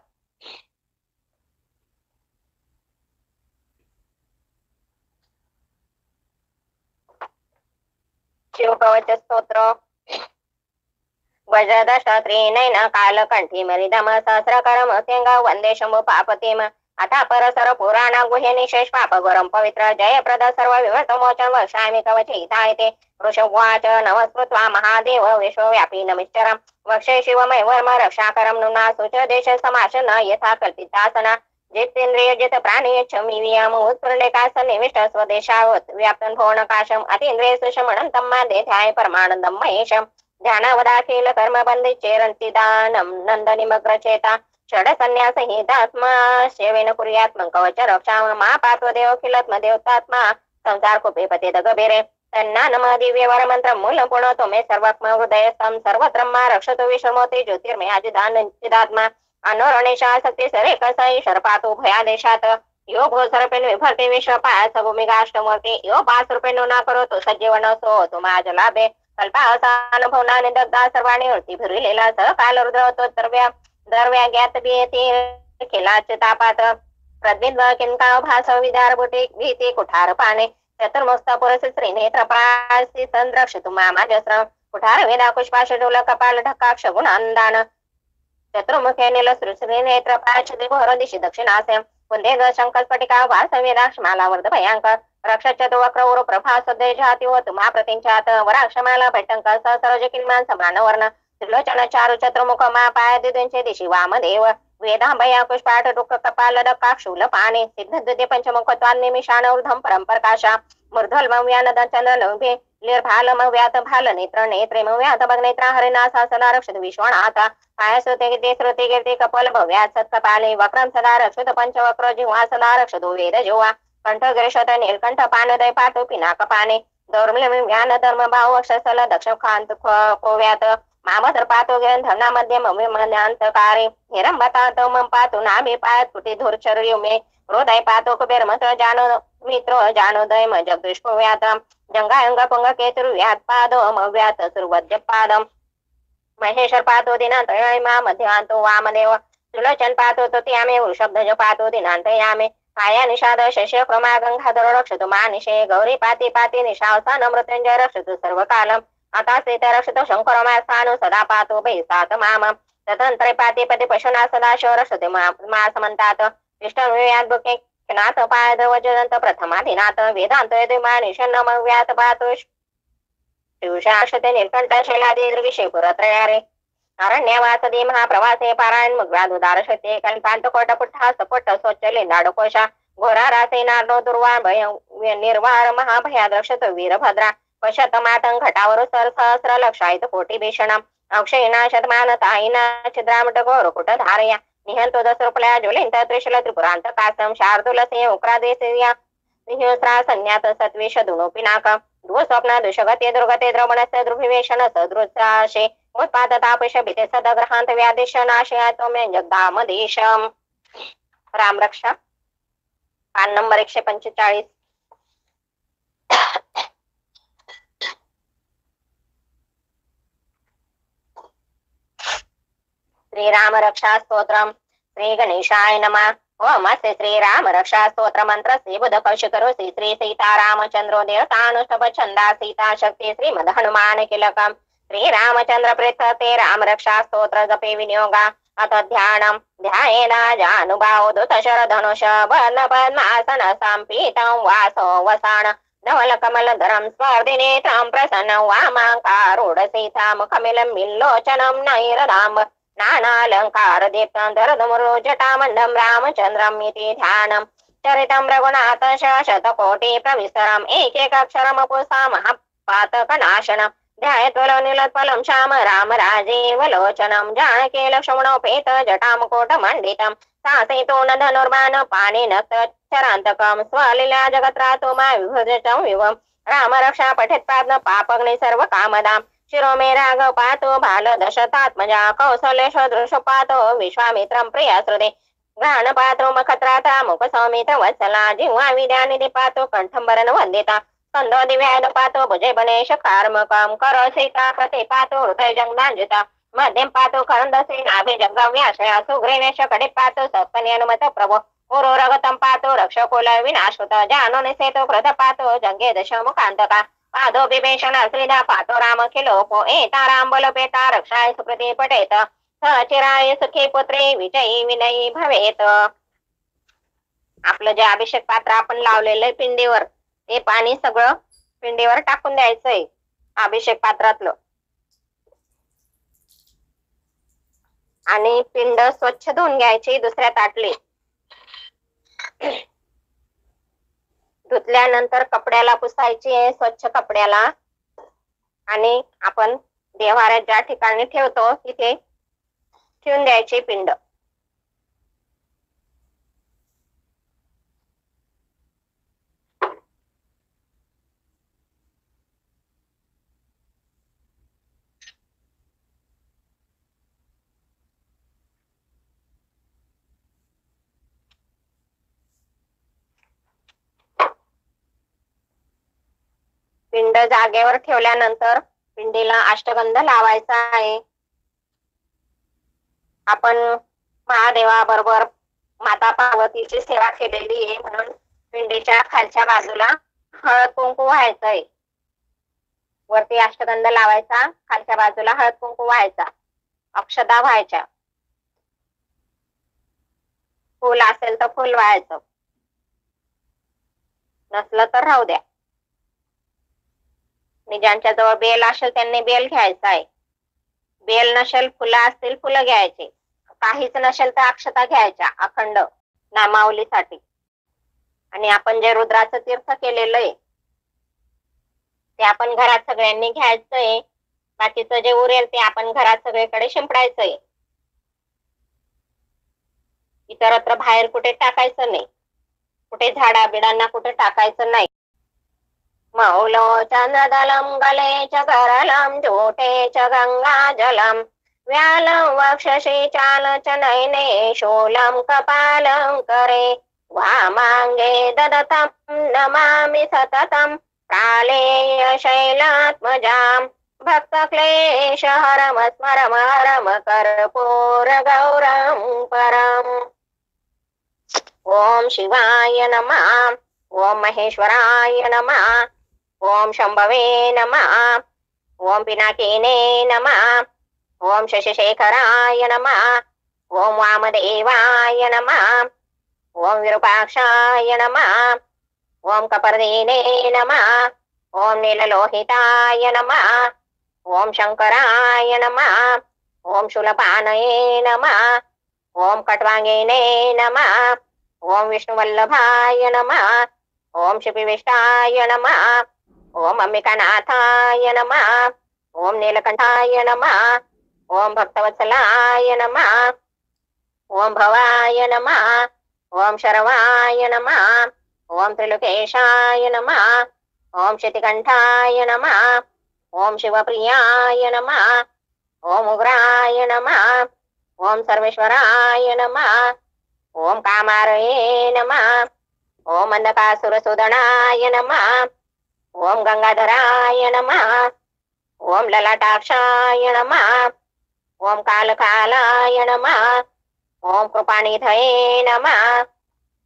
शिव कवच स्तोत्र वज्रदशत्रीनैन कालकंठी मरिदम सहस्रकरम त्यंग वंदे शंभु पापतिम अथा परसर पुराण गुह्य निशेष पापगोरम पवित्र जयप्रद सर्व विवर्तमोचन वक्ष्यामि कवचितायते वृषवाच नमस्कृत्वा महादेव विश्वव्यापी नमिश्चरम वक्षे शिवमय वर्म रक्षाकरम नुना सुच देश समाशन यथा कल्पितासना जितेन्द्रिय जित प्राणी क्षमी वियम उत्पुंडकास निविष्ट स्वदेशावत व्याप्तन भुवनकाशम अतीन्द्रिय सुषमणं तम्मा देध्याय परमानंदम महेशम ध्यानावदाखिल कर्म बंधि चेरंति दानम नंदनिमग्रचेता षड संन्यासहितात्मा सेवेन कुर्यात्मं कवच रक्षाम मा पात्वदेव खिलत्म देवतात्मा संसार कुपे पते दगबेरे तन्नानम दिव्य वर मंत्र मूल पुणतो मे सर्वात्म हृदय सम सर्वत्रम्मा रक्षतो विश्वमोते ज्योतिर्मय अजिदान चिदात्मा अनोरणेशा शक्ति सरे कसई शर्पातो भयादेशात यो भो सर्पेन विभर्ते विश्वपास भूमिगाष्टमूर्ति यो पास रूपेण न करो तो सज्जीवन सो तुमाज लाभे कल्पावसान भवनानि दग्धा सर्वाणि वृत्तिभिर्विलेला स काल रुद्रवतोत्तरव्या दरव्या ज्ञात भीती खिलाच तापात प्रद्विद्व किंकाव भास विदार बुटे भीती कुठार पाने चतुर्मुक्त पुरुष श्री नेत्रपासी संरक्षतु मामाजस्र कुठार वेदा पुष्पाश डोल कपाल ढक्काक्ष गुणांदान चतुर्मुखे नील श्री नेत्रपाश घोर दिशि दक्षिणासे कुंदे ग शंकस्फटिका भास वेदाक्ष माला वर्ध भयांकर रक्ष चतुवक्र उरु प्रभा सदे जाती व तुमा प्रतिंचात वराक्षमाला भट्टंक सहसरज किल्मान सम्रान वर्ण त्रिलोचन चारु चतुर्मुख मा पाय दिदुंचे दिशि वामदेव वेदांबया पुष्पाट डुक्क कपाल दक्काक्षूल पाने सिद्धद्वितीय पंचमुख त्वान्निमिषाण ऊर्ध्वं परंपरकाशा मूर्ध्वल्मव्यानद चंद्रलोभे लिर्भालमव्यात भाल नेत्र नेत्रेमव्यात भग्नेत्रा हरिनासा रक्षत विश्वनाथा पाय श्रुते कीर्ति कपल भव्यात सत्कपाले वक्रम सदा रक्षत पंचवक्र जिह्वा सदा रक्षतो वेद जिह्वा कंठ ग्रेशत नीलकंठ पानदय पाटो पिनाक पाने दौर्म्यव्यान धर्म भाव अक्षसल दक्ष खांत कोव्यात मामधर पातो ग्रंथना मध्ये मव्यमन्यांतकारे हिरंबता तम पातो नामे पात कुटी धुरचर्यो मे हृदय पातो कुबेर मंत्र जानो मित्र जानोदय म जगदृष्टव्यात जंगायंग पंग केतुर्व्यात पादो अमव्यात सुरवद्य पादम महेश्वर पातो दिनांत मा मध्यांतो वामदेव सुलोचन पातो तोत्यामे वृषभध्वज पातो दिनांत यामे छाया निषाद शश क्रमा गंगाधर रक्षतु मानिषे गौरी पाती पाती निशावसान मृत्युंजय रक्षतु सर्वकालम आता सीता रक्षतु शंकर मास्थानु सदा पातो भैसात माम ततंत्रे पाती पती पशुना सदा शो रक्षते मास म्हणतात विष्णुयात बुके नाथ पायद वजदंत प्रथमाधिनाथ वेदांत मानिषन्न व्यात पातो शिवशाश्वते निर्कंठ शैलादी विषय पुरत्रयारे अरण्यवासदी महाप्रवासे पारायण मुग्रादुदारशते कल्पांतकोट पुट्टा सपट स्वच्छ लिंदाडकोशा घोरा रासे नारदो दुर्वा भय निर्वार महाभयाद्रक्षत वीरभद्रा पशत मातंग घटावर सर सहस्र लक्षायत कोटी भीषणम अक्षयिना शतमान ताईना छिद्रामट गौरकुट धारया निहंतो दसरुपल्या ज्वलिंत त्रिशूल त्रिपुरांत कासम शार्दुलसे उक्रादेशया निहस्रा संज्ञात सत्वेश दुनो पिनाक स्वप्न दुषगते दुर्गते द्रवणस्य दुर्भिवेशन सदृशाशे उत्पादतापश भीते सदग्रहांत व्यादेश नाशया तोम्य जगदामदेशम राम रक्षा पान नंबर 145 श्रीराम रक्षा स्तोत्रम श्री गणेशाय नमः ओम अस्य श्रीराम रक्षा स्तोत्र मंत्र श्री बुध कौशिकरो श्री सीतारामचंद्रो देवतानुष्टभ छंदा सीता शक्ति श्रीमद हनुमान किलकम श्री रामचंद्र प्रीतते राम रक्षा स्तोत्र जपे विनियोगा अथ ध्यानम ध्यायेना जानुभाव दुत शरधनुष वर्ण पद्मासन संपीतं वासो वसाण धवल कमल धरम स्पर्धिनेत्रं प्रसन्न वामांकारूढ सीता मुखमिलं मिल्लोचनं नैरदाम्ब नानालंकार दीप्तं धरधमुरो जटामण्डं रामचन्द्रम् इति ध्यानम् चरितं रघुनाथ शतकोटि प्रविस्तरम् एकैकाक्षरमपुसामः पातकनाशनम् ध्यायत्वलो नीलोत्पलं श्याम राम राजीव लोचनं जानकी लक्ष्मणोपेत जटामकोटमण्डितं सासेतो न धनुर्बाण पाणिनक्तचरान्तकं स्वलीला जगत्रातो मा विभजतं विवं राम रक्षा पठित पाप्न पापग्नि सर्वकामदां शिरो मे राघव पातो बाल दशतात्मजा कौसलेश दृश पातो विश्वामित्रं प्रियाश्रुते घ्राणपात्रो मखत्राता मुख सौमित्र वत्सला जिह्वा विद्यानिधि पातो कंठंबरन वंदिता स्कंदो दिव्याद पातो भुजे बनेश कार्मकं करो सीता प्रति पातो हृदय जंगदांजिता मध्यम पातो करंदसे नाभि जगव्याशया सुग्रीवेश कडे पातो सत्पनि अनुमत प्रभो उरोरगतं पातो रक्षकुल विनाशुत जानो निसेतो प्रथ पातो जंगे दशमुखांतका पादो विभीषण श्रीदा पातो राम खिलोपो एता राम बलपेता रक्षाय सुप्रती पटेत सचिराय सुखी पुत्रे विजयी विनयी भवेत। आपलं जे अभिषेक पात्र आपण लावलेलं आहे पिंडीवर ते पाणी सगळं पिंडीवर टाकून द्यायचंय अभिषेक पात्रातलं आणि पिंड स्वच्छ धुवून घ्यायची दुसऱ्या ताटली धुतल्यानंतर कपड्याला पुसायची स्वच्छ कपड्याला आणि आपण देव्हाऱ्यात ज्या ठिकाणी ठेवतो तिथे ठेवून द्यायची पिंड। पिंड जागेवर ठेवल्यानंतर पिंडीला अष्टगंध लावायचा आहे। आपण महादेवाबरोबर माता पार्वतीची सेवा केलेली आहे म्हणून पिंडीच्या खालच्या बाजूला हळद कुंकू व्हायचंय। वरती अष्टगंध लावायचा खालच्या बाजूला हळद कुंकू व्हायचा अक्षता व्हायच्या फुल असेल तर फुल व्हायचं नसलं तर राहू द्या। आणि ज्यांच्या जवळ बेल असेल त्यांनी बेल घ्यायचा आहे बेल नसेल फुलं असतील फुलं घ्यायचे काहीच नसेल तर अक्षता घ्यायच्या अखंड नामावलीसाठी। आणि आपण जे रुद्राचं तीर्थ केलेलं आहे ते आपण घरात सगळ्यांनी घ्यायचंय बाकीचं जे उरेल ते आपण घरात सगळीकडे शिंपडायचंय इतरत्र बाहेर कुठे टाकायचं नाही कुठे झाडा बिडांना कुठे टाकायचं नाही। मौलो चंद्रदलम गले च करलम झूठे च गंगा जलम व्यालं वक्षसि चाल च नयने शूलं कपालं करे वामांगे ददतं नमामि सततं कालेय शैलात्मजां भक्त क्लेश हरम स्मरम हरम कर्पूर गौरम परम। ओम शिवाय नमः। ओम महेश्वराय नमः। ओम शंभवे नमः। ओम पिनाकिने नमः। ओम शशिशेखराय नमः। ओम वामदेवाय नमः। ओम विरूपाक्षाय नमः। ओम कपर्दीने नमः। ओम नीललोहिताय नमः। ओम शंकराय नमः। ओम शूलपाणये नमः। ओम कट्वांगिने नमः। ओम विष्णुवल्लभाय नमः। ओम शिपिविष्टाय नमः। ओम अंबिकानाथाय नमः। ओम नीलकंठाय नमः। ओम भक्तवत्सलाय नमः। ओम भवाय नमः। ओम शरवाय नमः। ओम त्रिलोकेशाय नमः। ओम शितिकंठाय नमः। ओम शिवप्रियाय नमः। ओम उग्राय नमः। ओम सर्वेश्वराय नमः। ओम कामारये नमः। ओम अंधकासुरसुदनाय नमः। ओम गंगाधराय नमः। ओम ललाटाक्षाय नमः। ओम कालकालाय नमः। ओम कृपानिधये नमः।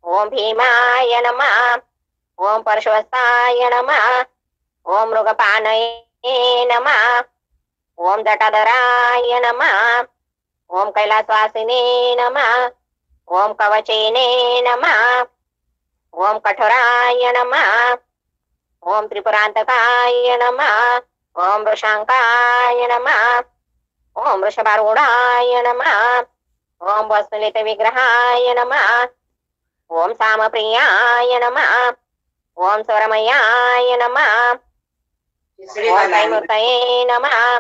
ओम भीमाय नमः। ओम परशुवत्साय नमः। ओम मृगपानये नमः। ओम जटाधराय नमः। ओम कैलासवासिने नमः। ओम कवचेने नमः। ओम कठोराय नमः। ओम त्रिपुरांतकाय नमः। ओम वृषांकाय नमः। ओम वृषभारूढाय नमः। ओम वत्सलित विग्रहाय नमः। ओम सामप्रियाय नमः। ओम स्वरमयाय नमः। ओम कैमूर्तये नमः।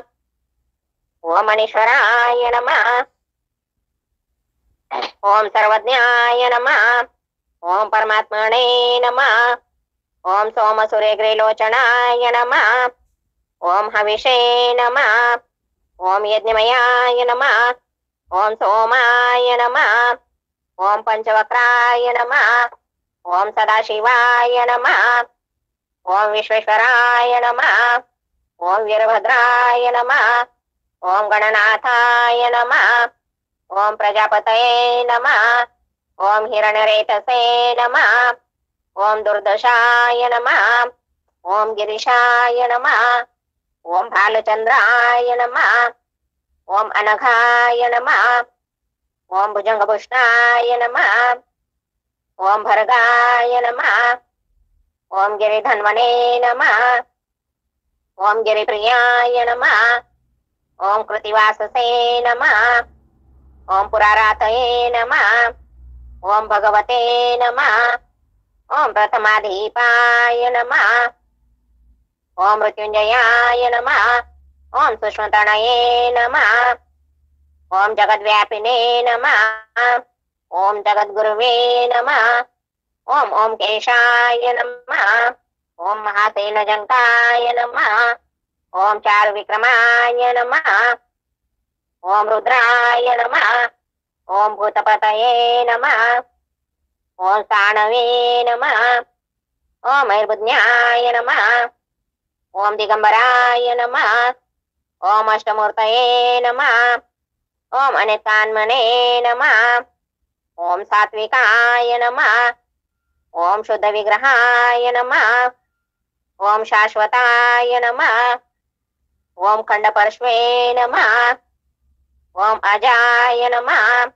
ओम मणीश्वराय नमः। ओम सर्वज्ञाय नमः। ओम परमात्मने नमः। ओम सोम सूर्यग्रलोचनाय नमः। ओम हविषे नमः। ओम यज्ञमयाय नमः। ओम सोमाय नमः। ओम पंचवक्राय नमः। ओम सदाशिवाय नमः। ओम विश्वेश्वराय नमः। ओम वीरभद्राय नमः। ओम गणनाथाय नमः। ओम प्रजापतये नमः। ओम हिरण्यरेतसे नमः। ओम दुर्दशाय नमः। ओम गिरीशाय नमः। ओम भालचंद्राय नमः। ओम अनघाय नमः। ओम भुजंगभूषणाय नमः। ओम भर्गाय नमः। ओम गिरिधन्वने नमः। ओम गिरिप्रियाय नमः। ओम कृतिवाससे नमः। ओम पुरारातये नमः। ओम भगवते नमः। ओम प्रथमाधीपाय नमः। ओम मृत्युंजयाय नमः। ओम सूक्ष्मतनये नमः। ओम जगद्व्यापिने नमः। ओम जगद्गुरुवे नमः। ओम ओम केशाय नमः। ओम महातेलजंकाय नमः। ओम चारुविक्रमाय नमः। ओम रुद्राय नमः। ओम भूतपतये नमः। ओम साणवे नमः। ओम ऐर्बुज्ञाय नमः। ओम दिगंबराय नमः। ओम अष्टमूर्तये नमः। ओम अनेकान्मने नमः। ओम सात्विकाय नमः। ओम शुद्ध विग्रहाय नमः। ओम शाश्वताय नमः। ओम खंडपर्श्वे नमः। ओम अजाय नमः।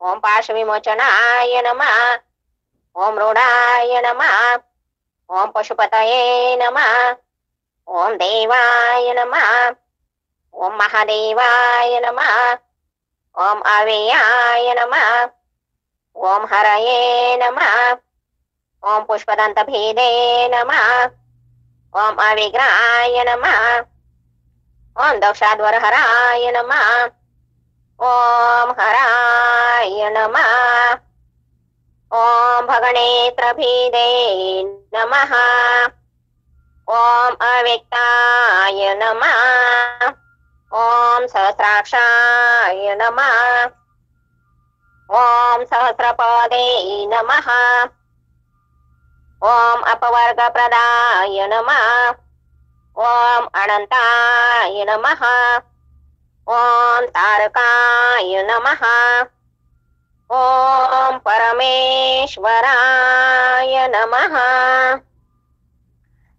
ओम पाशविमोचनाय नमः। ओम रूढाय नमः। ओम पशुपतये नमः। ओम देवाय नमः। ओम महादेवाय नमः। ओम अवेयाय नमः। ओम हरये नमः। ओम पुष्पदंतभेदे नमः। ओम अविग्रहाय नमः। ओम दक्षाध्वरहराय नमः। ओम हराय नमः। ओम भगणेत्रभेदे नमः। ओम अव्यक्ताय नमः। ओम सहस्राक्षाय नमः। ओम सहस्रपदे नमः। ओम अपवर्गप्रदाय नमः। ओम अनंताय नमः। ओम तारकाय नमः। ओम परमेश्वराय नमः।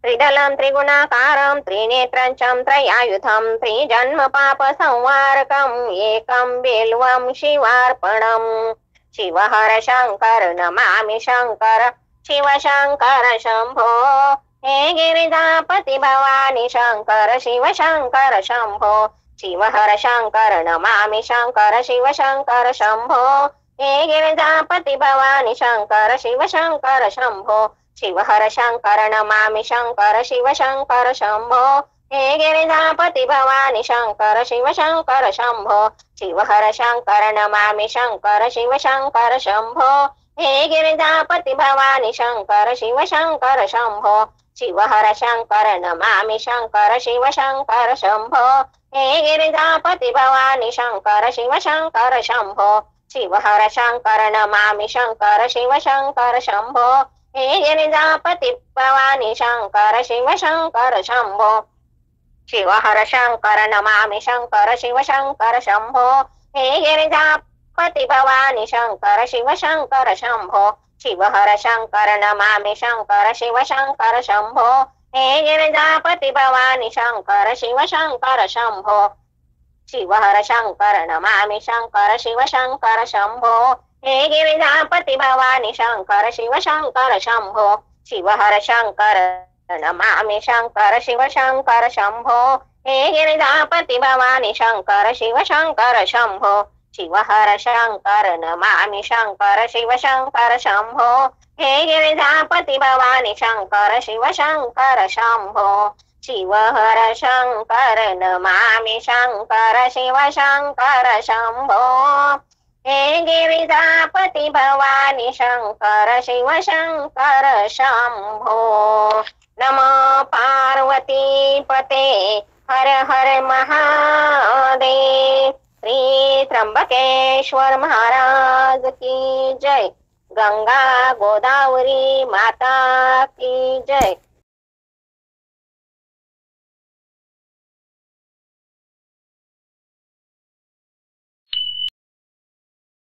त्रिदलं त्रिगुणाकारं त्रिनेत्रं त्रयायुधं त्रिजन्म पाप संवारकम् एकं बिल्वं शिवार्पणम्। शिव हर शंकर नमामि शंकर शिव शंकर शंभो। हे गिरिजापति भवानी शंकर शिव शंकर शंभो। शिव हर शंकर नमामि शंकर शिव शंकर शंभो। हे गिरिजापति भवानी शंकर शिव शंकर शंभो। शिव हर शंकर नमामि शंकर शिव शंकर शंभो। हे गिरिजापति भवानी शंकर शिव शंकर शंभो। शिव हर शंकर नमामि शंकर शिव शंकर शंभो। हे गिरिजापति भवानी शंकर शिव शंकर शंभो। शिव हर शंकर नमामि शंकर शिव शंकर शंभो। हे गिरिजापति भवानी शंकर शिव शंकर शंभो। शिव हर शंकर नमामि शंकर शिव शंकर शंभो। हे गिरिजापति भवानी शंकर शिव शंकर शंभो। शिव हर शंकर नमामि शंकर शिव शंकर शंभो। हे गिरिजापति भवानी शंकर शिव शंकर शंभो। शिव हर शंकर नमामि शंकर शिव शंकर शंभो। हे गिरिजापति भवानी शंकर शिव शंकर शंभो। शिव हर शंकर नमामि शंकर शिव शंकर शंभो। हे गिरिजापति भवानी शंकर शिव शंकर शंभो। शिव हर शंकर नमामि शंकर शिव शंकर शंभो। हे गिरिजापति भवानी शंकर शिव शंकर शंभो। शिव हर शंकर नमामि शंकर शिव शंकर शंभो। हे गिरिजापति भवानी शंकर शिव शंकर शंभो। शिव हर शंकर नमामि शंकर शिव शंकर शंभो। हे गिरिजापति भवानी शंकर शिव शंकर शंभो। नमो पार्वती पते हर हर महादेव। श्री त्र्यंबकेश्वर महाराज की जय। गंगा गोदावरी माता की जय।